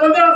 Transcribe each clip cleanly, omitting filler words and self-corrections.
15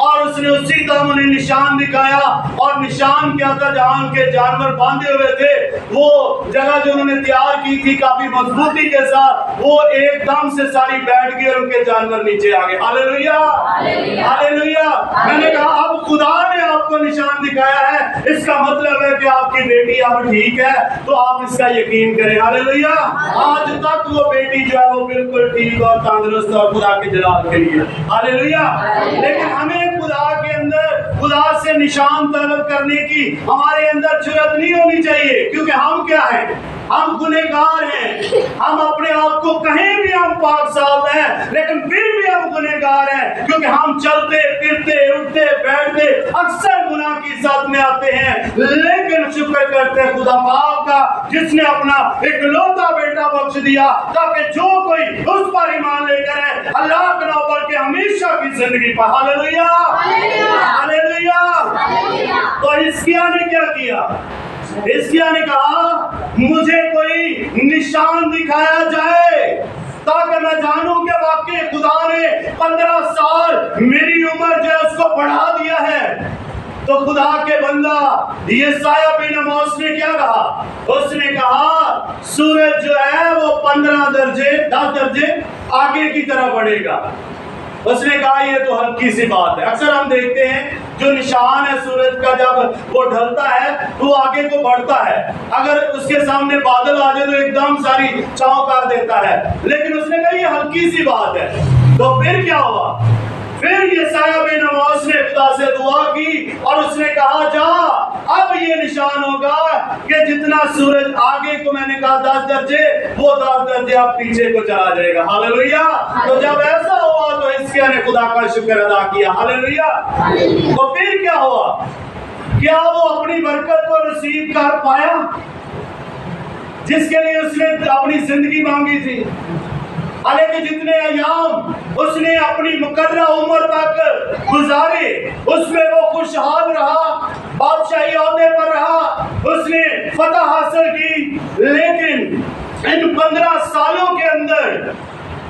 और उसने उसी दम उन्हें निशान दिखाया। और निशान क्या था? जहां उनके जानवर बांधे हुए थे, वो जगह जो उन्होंने तैयार की थी काफी मजबूती के साथ, वो एकदम से सारी बैठ गई और उनके जानवर नीचे आ गए। Hallelujah, hallelujah. मैंने कहा अब खुदा ने आपको निशान दिखाया है, इसका मतलब है कि आपकी बेटी अब ठीक है, तो आप इसका यकीन करें। हालेलुया। आज तक वो बेटी जो है वो बिल्कुल ठीक और तंदुरुस्त और खुदा के जलाल के लिए। हालेलुया। लेकिन हमें खुदा के अंदर खुदा से निशान तलब करने की हमारे अंदर जुर्रत नहीं होनी चाहिए, क्योंकि हम क्या हैं? हम गुनहगार हैं। हम अपने आप को कहीं भी हम पाक साफ हैं, लेकिन फिर भी हम गुनहगार हैं, क्योंकि हम चलते फिरते उठते बैठते अक्सर गुनाह की साथ में आते हैं। लेकिन शुक्र करते हैं खुदा बाप का, जिसने अपना इकलौता बेटा बख्श दिया, ताकि जो कोई उस पर ईमान लेकर है अल्लाह के नाम पर के हमेशा की जिंदगी पर। Hallelujah, hallelujah. तो हिजकिय्याह ने क्या किया? हिजकिय्याह ने कहा मुझे कोई निशान दिखाया जाए ताकि मैं जानूं कि वाकई खुदा ने 15 साल मेरी उम्र जो है उसको बढ़ा दिया है। तो खुदा के बंदा यशायाह बिन आमोस ने क्या कहा? उसने कहा सूरज जो है वो 10 दर्जे आगे की तरफ बढ़ेगा। उसने कहा ये तो हल्की सी बात है। अक्सर हम देखते हैं जो निशान है सूरज का, जब वो ढलता है तो आगे को बढ़ता है। अगर उसके सामने बादल आ जाए तो एकदम सारी छांव कर देता है। लेकिन उसने कहा ये हल्की सी बात है। तो फिर क्या हुआ? फिर यशायाह बिन आमोस ने खुदा से दुआ की और उसने कहा जा अब ये निशान होगा कि जितना सूरज आगे को मैंने कहा 10 दर्जे, वो 10 दर्जे आप पीछे को चला जाएगा। हालेलुया। तो जब ऐसा हुआ तो हिजकिय्याह ने खुदा का शुक्र अदा किया। हालेलुया। तो फिर क्या हुआ? क्या वो अपनी बरकत को रिसीव कर पाया जिसके लिए उसने अपनी जिंदगी मांगी थी? हालांकि जितने अयाम उसने अपनी मुकर्ररा उम्र तक गुजारे उसमें वो खुशहाल रहा, बादशाही ओहदे पर रहा, उसने फतह हासिल की। लेकिन इन 15 सालों के अंदर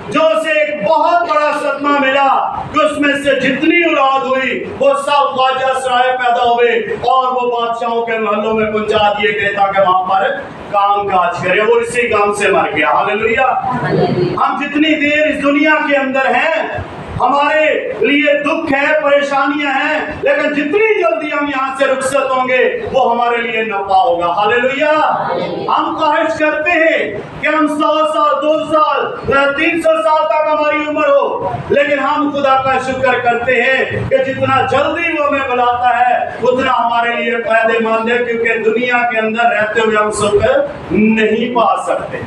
जो उसे एक बहुत बड़ा सदमा मिला कि उसमें से जितनी औलाद हुई वो सब ख्वाजा सराय पैदा हुए और वो बादशाहों के महलों में पहुंचा दिए गए ताकि वहां पर काम काज करे। वो इसी काम से मर गया। हालेलुया। हम जितनी देर इस दुनिया के अंदर हैं हमारे लिए दुख है, परेशानियां हैं, लेकिन जितनी जल्दी हम यहाँ से रुखसत होंगे वो हमारे लिए नफा होगा। हालेलुया। हम ख्वाहिश करते हैं कि हम 100 साल 2 साल 300 साल तक हमारी उम्र हो, लेकिन हम खुदा का शुक्र करते हैं कि जितना जल्दी वो हमें बुलाता है उतना हमारे लिए फायदेमंद है, क्योंकि दुनिया के अंदर रहते हुए हम सुख नहीं पा सकते।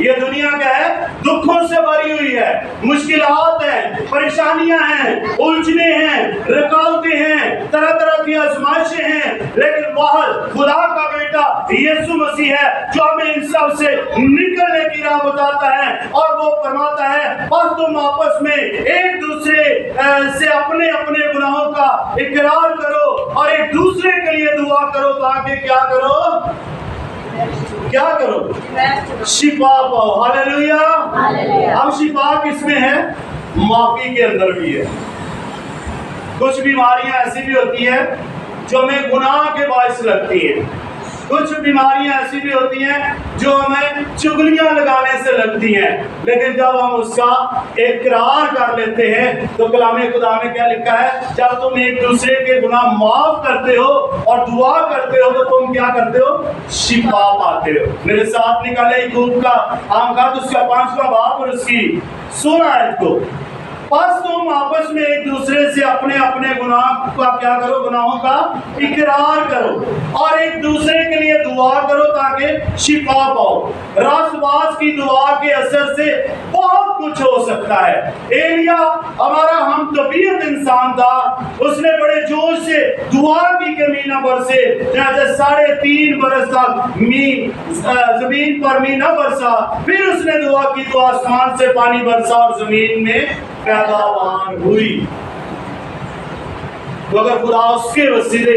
ये दुनिया क्या है? दुखों से भरी हुई है, मुश्किलात हैं, परेशानियां हैं, उलझने हैं, रुकावटें हैं, तरह तरह की आजमाइशें हैं। लेकिन वह खुदा का बेटा यीशु मसीह है जो हमें इन सब से निकलने की राह बताता है और वो फरमाता है बस तुम आपस में एक दूसरे से अपने अपने गुनाहों का इकरार करो और एक दूसरे के लिए दुआ करो ताकि क्या करो? क्या करो? शिफा पाओ। हालेलुया। अब शिफा किसमें है? माफी के अंदर भी है। कुछ बीमारियां ऐसी भी होती है जो हमें गुनाह के बायस लगती है। कुछ बीमारियां ऐसी भी होती हैं जो हमें चुगलियां लगाने से लगती हैं, लेकिन जब हम उसका इकरार कर लेते हैं तो कलामे खुदा में क्या लिखा है? जब तुम एक दूसरे के गुनाह माफ करते हो और दुआ करते हो तो तुम क्या करते हो? शिफा पाते हो। मेरे साथ निकाले याकूब का आम उसका 5वां बाब और उसकी 16 आयत को। बस तुम आपस में एक दूसरे से अपने अपने गुनाह का क्या करो? गुनाहों का इकरार करो और एक दूसरे के लिए दुआ करो ताकि शिफा पाओ। रासवास की दुआ के असर से बहुत कुछ हो सकता है। एलिया हमारा हम तबीयत इंसान था, उसने बड़े जोश से दुआ की कमी न बरसे, जैसे 3.5 बरस तक जमीन पर मी न बरसा। फिर उसने दुआ की तो आसमान से पानी बरसा और जमीन में पैदावार हुई। तो अगर खुदा उसके वसीले